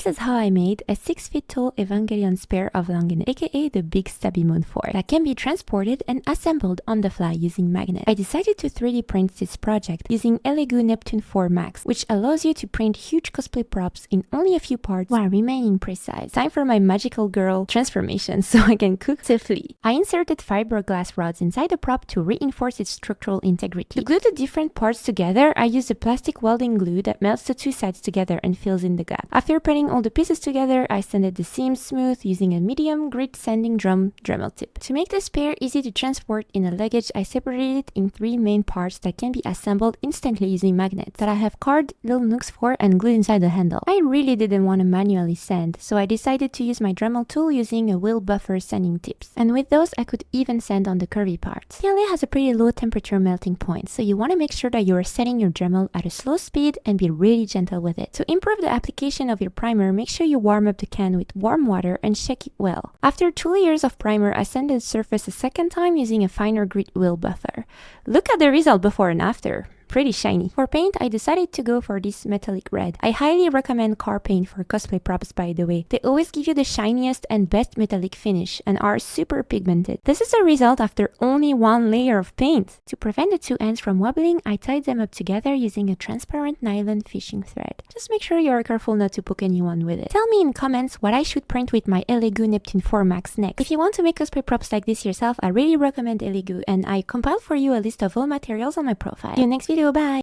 This is how I made a 6 feet tall Evangelion Spear of Longinus, aka the Big Stabby Moon 4, that can be transported and assembled on the fly using magnets. I decided to 3D print this project using Elegoo Neptune 4 Max, which allows you to print huge cosplay props in only a few parts while remaining precise. Time for my magical girl transformation so I can cook safely. I inserted fiberglass rods inside the prop to reinforce its structural integrity. To glue the different parts together, I used a plastic welding glue that melts the two sides together and fills in the gap. After putting all the pieces together, I sanded the seams smooth using a medium grit sanding drum Dremel tip. To make the spear easy to transport in a luggage, I separated it in 3 main parts that can be assembled instantly using magnets that I have carved little nooks for and glued inside the handle. I really didn't want to manually sand, so I decided to use my Dremel tool using a wheel buffer sanding tips. And with those, I could even sand on the curvy parts. PLA has a pretty low temperature melting point, so you want to make sure that you are setting your Dremel at a slow speed and be really gentle with it. To improve the application of your primer, make sure you warm up the can with warm water and shake it well. After 2 layers of primer, I sanded the surface a second time using a finer grit wheel buffer. Look at the result before and after. Pretty shiny. For paint, I decided to go for this metallic red. I highly recommend car paint for cosplay props, by the way. They always give you the shiniest and best metallic finish and are super pigmented. This is the result after only 1 layer of paint. To prevent the two ends from wobbling, I tied them up together using a transparent nylon fishing thread. Just make sure you are careful not to poke anyone with it. Tell me in comments what I should print with my Elegoo Neptune 4 Max next. If you want to make cosplay props like this yourself, I really recommend Elegoo, and I compiled for you a list of all materials on my profile. See you next video. Bye!